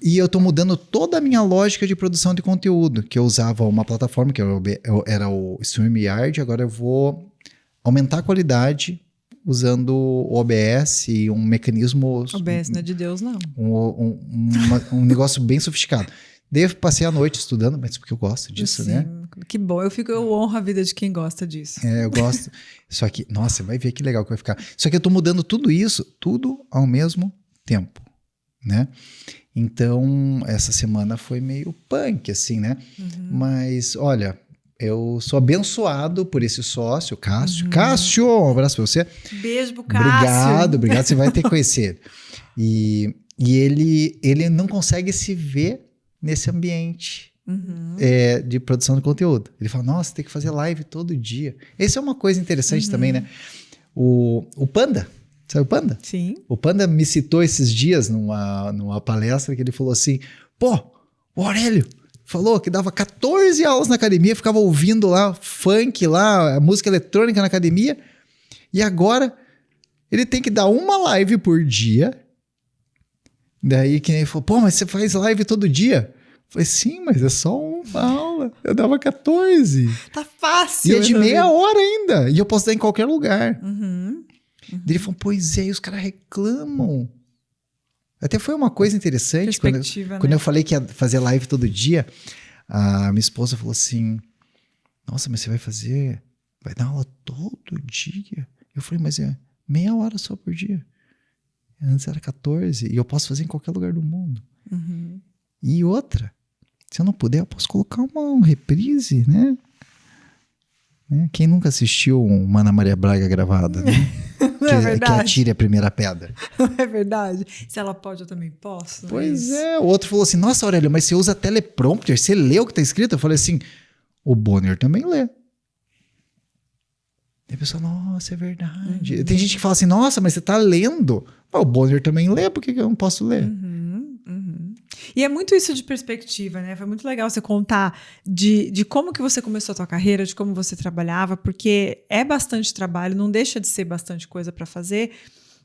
e eu tô mudando toda a minha lógica de produção de conteúdo, que eu usava uma plataforma que era o StreamYard, agora eu vou aumentar a qualidade usando o OBS e um mecanismo... OBS não é de Deus, não. Um negócio bem sofisticado. Daí eu passei a noite estudando, mas porque eu gosto disso, né? Que bom, eu honro a vida de quem gosta disso. Eu gosto. Só que, nossa, vai ver que legal que vai ficar. Só que eu tô mudando tudo isso, tudo ao mesmo tempo, né? Então, essa semana foi meio punk, assim, né? Mas, olha, eu sou abençoado por esse sócio, Cássio. Cássio, um abraço pra você. Beijo pro Cássio. Obrigado, você vai ter que conhecer. E ele não consegue se ver nesse ambiente de produção de conteúdo. Ele fala, nossa, tem que fazer live todo dia. Essa é uma coisa interessante também, né? O Panda, sabe o Panda? Sim. O Panda me citou esses dias numa palestra que ele falou assim, o Aurélio falou que dava 14 aulas na academia, ficava ouvindo lá funk lá, música eletrônica na academia, e agora ele tem que dar uma live por dia. Daí que ele falou, mas você faz live todo dia? Eu falei, sim, mas é só uma aula. Eu dava 14. Tá fácil. E é de meia hora ainda. E eu posso dar em qualquer lugar. Daí ele falou, pois é, e os caras reclamam. Até foi uma coisa interessante. Quando eu falei que ia fazer live todo dia, a minha esposa falou assim, nossa, mas você vai dar aula todo dia? Eu falei, mas é meia hora só por dia. Antes era 14 e eu posso fazer em qualquer lugar do mundo. E outra, se eu não puder, eu posso colocar uma reprise, né? Quem nunca assistiu uma Ana Maria Braga gravada, né? É verdade. Que atire a primeira pedra. É verdade. Se ela pode, eu também posso. Pois é. O outro falou assim, nossa, Aurélio, mas você usa teleprompter, você lê o que tá escrito? Eu falei assim, o Bonner também lê. E a pessoa, nossa, é verdade. Tem gente que fala assim, nossa, mas você tá lendo. O Bonner também lê, por que eu não posso ler? E é muito isso de perspectiva, né? Foi muito legal você contar de como que você começou a tua carreira, de como você trabalhava, porque é bastante trabalho, não deixa de ser bastante coisa para fazer,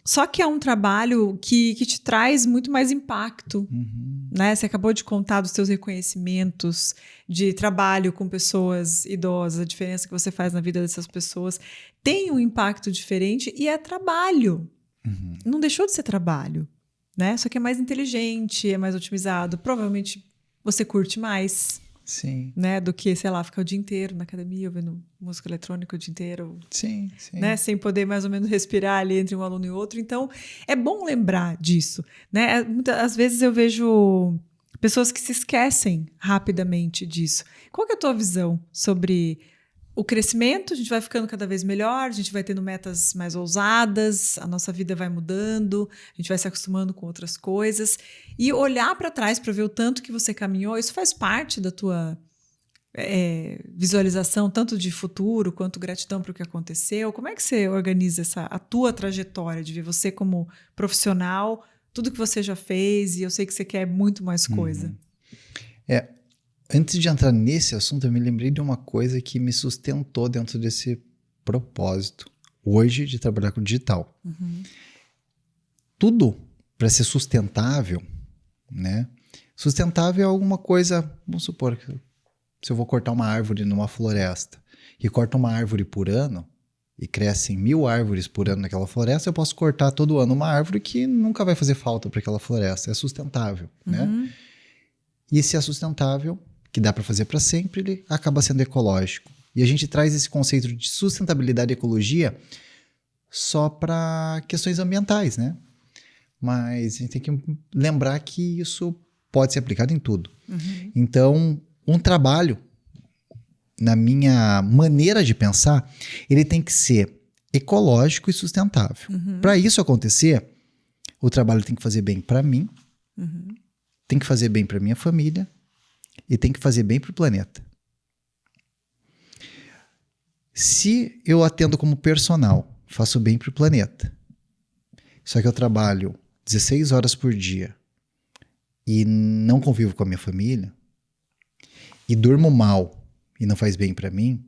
só que é um trabalho que te traz muito mais impacto, né? Você acabou de contar dos seus reconhecimentos de trabalho com pessoas idosas, a diferença que você faz na vida dessas pessoas tem um impacto diferente e é trabalho. Não deixou de ser trabalho, né? Só que é mais inteligente, é mais otimizado. Provavelmente você curte mais. Sim. Né? Do que, sei lá, ficar o dia inteiro na academia ouvindo música eletrônica o dia inteiro. Sim. Né? Sem poder mais ou menos respirar ali entre um aluno e outro. Então, é bom lembrar disso, né? Às vezes eu vejo pessoas que se esquecem rapidamente disso. Qual que é a tua visão sobre o crescimento, a gente vai ficando cada vez melhor, a gente vai tendo metas mais ousadas, a nossa vida vai mudando, a gente vai se acostumando com outras coisas. E olhar para trás para ver o tanto que você caminhou, isso faz parte da tua visualização, tanto de futuro quanto gratidão para o que aconteceu. Como é que você organiza a tua trajetória de ver você como profissional, tudo que você já fez, e eu sei que você quer muito mais coisa. Antes de entrar nesse assunto, eu me lembrei de uma coisa que me sustentou dentro desse propósito, hoje, de trabalhar com digital. Tudo para ser sustentável, né? Sustentável é alguma coisa, vamos supor, que se eu vou cortar uma árvore numa floresta e corto uma árvore por ano e crescem 1000 árvores por ano naquela floresta, eu posso cortar todo ano uma árvore que nunca vai fazer falta para aquela floresta. É sustentável, né? E se é sustentável, que dá para fazer para sempre, ele acaba sendo ecológico. E a gente traz esse conceito de sustentabilidade e ecologia só para questões ambientais, né? Mas a gente tem que lembrar que isso pode ser aplicado em tudo. Então, um trabalho, na minha maneira de pensar, ele tem que ser ecológico e sustentável. Para isso acontecer, o trabalho tem que fazer bem para mim, tem que fazer bem para minha família e tem que fazer bem para o planeta. Se eu atendo como personal, faço bem para o planeta, só que eu trabalho 16 horas por dia e não convivo com a minha família, e durmo mal e não faz bem para mim,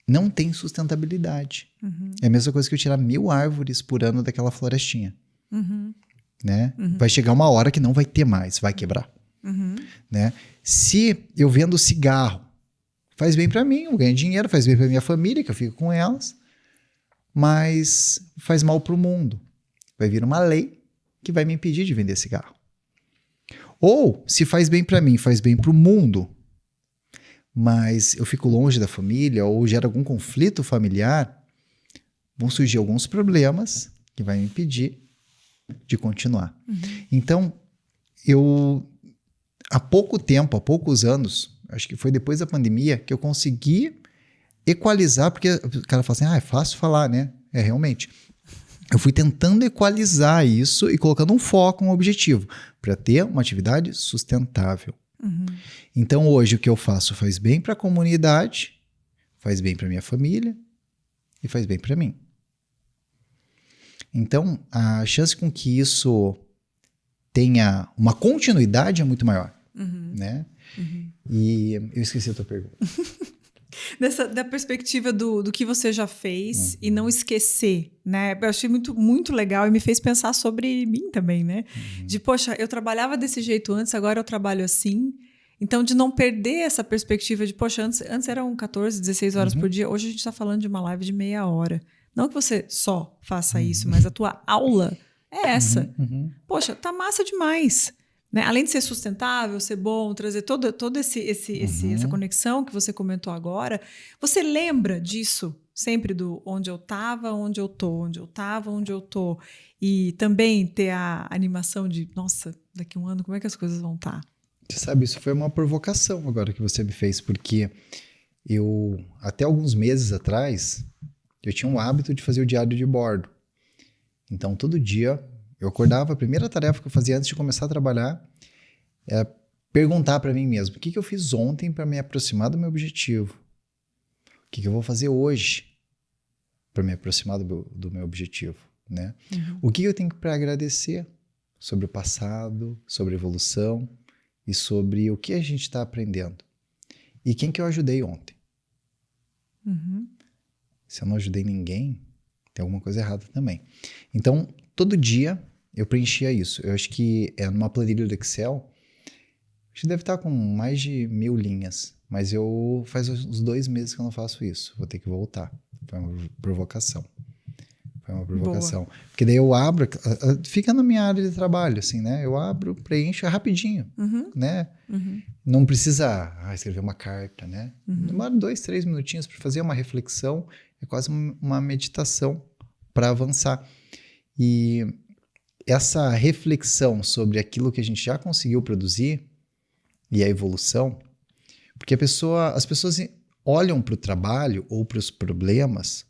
não tem sustentabilidade. É a mesma coisa que eu tirar 1000 árvores por ano daquela florestinha. Né? Vai chegar uma hora que não vai ter mais, vai quebrar. Né? Se eu vendo cigarro, faz bem para mim, eu ganho dinheiro, faz bem para minha família, que eu fico com elas, mas faz mal para o mundo. Vai vir uma lei que vai me impedir de vender cigarro. Ou, se faz bem para mim, faz bem para o mundo, mas eu fico longe da família ou gera algum conflito familiar, vão surgir alguns problemas que vai me impedir de continuar. Então, há pouco tempo, há poucos anos, acho que foi depois da pandemia, que eu consegui equalizar, porque o cara fala assim, é fácil falar, né? É, realmente. Eu fui tentando equalizar isso e colocando um foco, um objetivo, para ter uma atividade sustentável. Então, hoje, o que eu faço faz bem para a comunidade, faz bem para minha família e faz bem para mim. Então, a chance com que isso tenha uma continuidade é muito maior, né? E eu esqueci a tua pergunta. Da perspectiva do que você já fez e não esquecer, né? Eu achei muito, muito legal e me fez pensar sobre mim também, né? De, poxa, eu trabalhava desse jeito antes, agora eu trabalho assim. Então, de não perder essa perspectiva de, poxa, antes eram 14, 16 horas por dia, hoje a gente está falando de uma live de meia hora. Não que você só faça isso, mas a tua aula é essa. Poxa, tá massa demais. Né? Além de ser sustentável, ser bom, trazer todo essa conexão que você comentou agora, você lembra disso sempre do onde eu estava, onde eu tô, onde eu estava, onde eu tô, e também ter a animação de, nossa, daqui a um ano, como é que as coisas vão estar? Você sabe, isso foi uma provocação agora que você me fez, porque eu, até alguns meses atrás, eu tinha um hábito de fazer o diário de bordo. Então, todo dia, eu acordava, a primeira tarefa que eu fazia antes de começar a trabalhar era perguntar para mim mesmo, o que eu fiz ontem para me aproximar do meu objetivo? O que eu vou fazer hoje para me aproximar do meu objetivo? Né? O que eu tenho para agradecer sobre o passado, sobre a evolução e sobre o que a gente está aprendendo? E quem que eu ajudei ontem? Se eu não ajudei ninguém, tem alguma coisa errada também. Então, todo dia eu preenchia isso. Eu acho que numa planilha do Excel, acho que deve estar com mais de 1000 linhas, mas faz uns 2 meses que eu não faço isso. Vou ter que voltar. Foi uma provocação. Boa. Porque daí eu abro, fica na minha área de trabalho, assim, né? Eu abro, preencho, é rapidinho, né? Não precisa escrever uma carta, né? Demora 2, 3 minutinhos para fazer uma reflexão, é quase uma meditação para avançar. E essa reflexão sobre aquilo que a gente já conseguiu produzir e a evolução, porque as pessoas olham para o trabalho ou para os problemas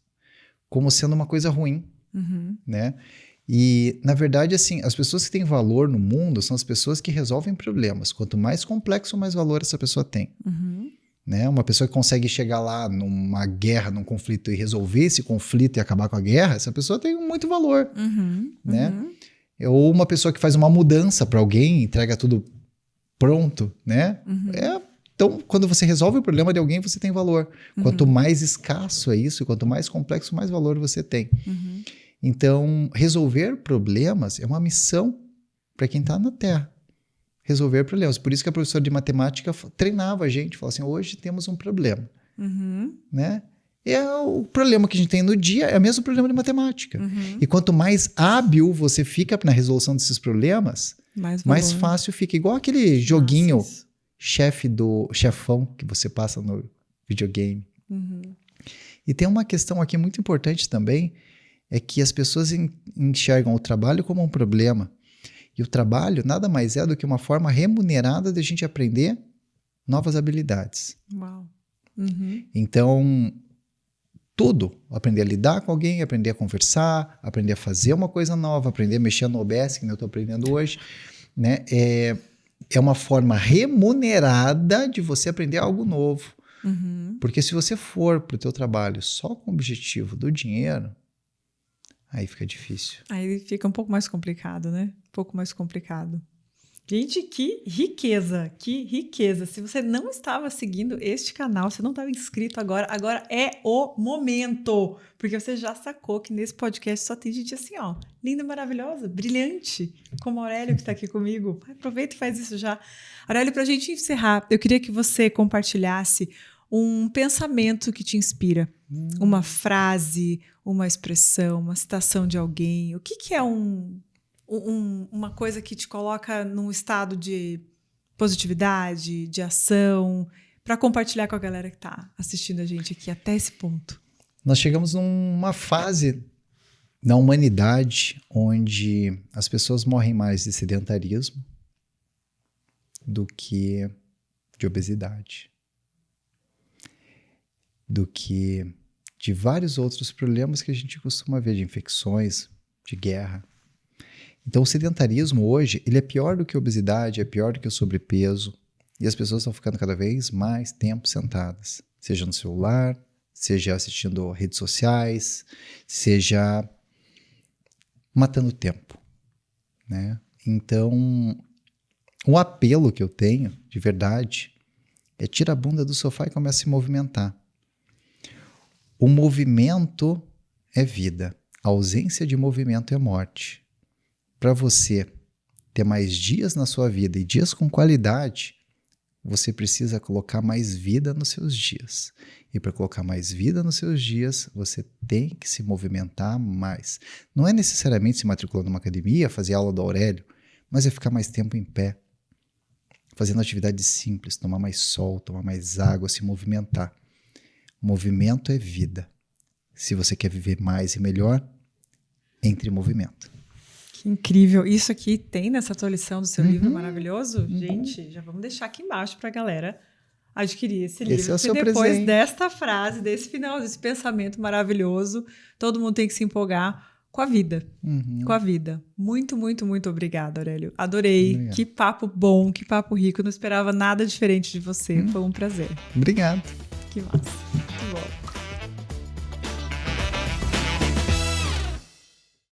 como sendo uma coisa ruim, né? E, na verdade, assim, as pessoas que têm valor no mundo são as pessoas que resolvem problemas. Quanto mais complexo, mais valor essa pessoa tem. Né? Uma pessoa que consegue chegar lá numa guerra, num conflito e resolver esse conflito e acabar com a guerra, essa pessoa tem muito valor. Né? Ou uma pessoa que faz uma mudança para alguém, entrega tudo pronto, né? Então, quando você resolve o problema de alguém, você tem valor. Quanto mais escasso é isso, quanto mais complexo, mais valor você tem. Então, resolver problemas é uma missão para quem está na Terra. Resolver problemas. Por isso que a professora de matemática treinava a gente, falava assim, hoje temos um problema. Né? E o problema que a gente tem no dia é o mesmo problema de matemática. E quanto mais hábil você fica na resolução desses problemas, mais fácil fica. Igual aquele joguinho chefão que você passa no videogame. E tem uma questão aqui muito importante também, é que as pessoas enxergam o trabalho como um problema. E o trabalho nada mais é do que uma forma remunerada de a gente aprender novas habilidades. Uau. Então, tudo. Aprender a lidar com alguém, aprender a conversar, aprender a fazer uma coisa nova, aprender a mexer no OBS, que eu estou aprendendo hoje, né? É uma forma remunerada de você aprender algo novo. Porque se você for para o teu trabalho só com o objetivo do dinheiro, aí fica difícil. Aí fica um pouco mais complicado, né? Um pouco mais complicado. Gente, que riqueza, que riqueza. Se você não estava seguindo este canal, se não estava inscrito agora é o momento. Porque você já sacou que nesse podcast só tem gente assim, ó, linda, maravilhosa, brilhante, como a Aurélio que está aqui comigo. Aproveita e faz isso já. Aurélio, para a gente encerrar, eu queria que você compartilhasse um pensamento que te inspira. Uma frase, uma expressão, uma citação de alguém. O que é uma coisa que te coloca num estado de positividade, de ação, para compartilhar com a galera que está assistindo a gente aqui até esse ponto? Nós chegamos numa fase na humanidade onde as pessoas morrem mais de sedentarismo do que de obesidade, do que de vários outros problemas que a gente costuma ver, de infecções, de guerra. Então, o sedentarismo hoje, ele é pior do que a obesidade, é pior do que o sobrepeso, e as pessoas estão ficando cada vez mais tempo sentadas, seja no celular, seja assistindo redes sociais, seja matando tempo, né? Então, o apelo que eu tenho, de verdade, é tira a bunda do sofá e começa a se movimentar. O movimento é vida, a ausência de movimento é morte. Para você ter mais dias na sua vida e dias com qualidade, você precisa colocar mais vida nos seus dias. E para colocar mais vida nos seus dias, você tem que se movimentar mais. Não é necessariamente se matricular numa academia, fazer aula do Aurélio, mas é ficar mais tempo em pé, fazendo atividades simples, tomar mais sol, tomar mais água, se movimentar. Movimento é vida. Se você quer viver mais e melhor, entre em movimento. Que incrível. Isso aqui tem nessa tua lição do seu livro maravilhoso? Gente, já vamos deixar aqui embaixo para a galera adquirir esse livro. Esse é o seu depois presente. desta frase, desse final, desse pensamento maravilhoso, todo mundo tem que se empolgar com a vida. Com a vida. Muito, muito, muito obrigada, Aurélio. Adorei. Obrigado. Que papo bom, que papo rico. Não esperava nada diferente de você. Foi um prazer. Obrigado. Que massa. Muito bom.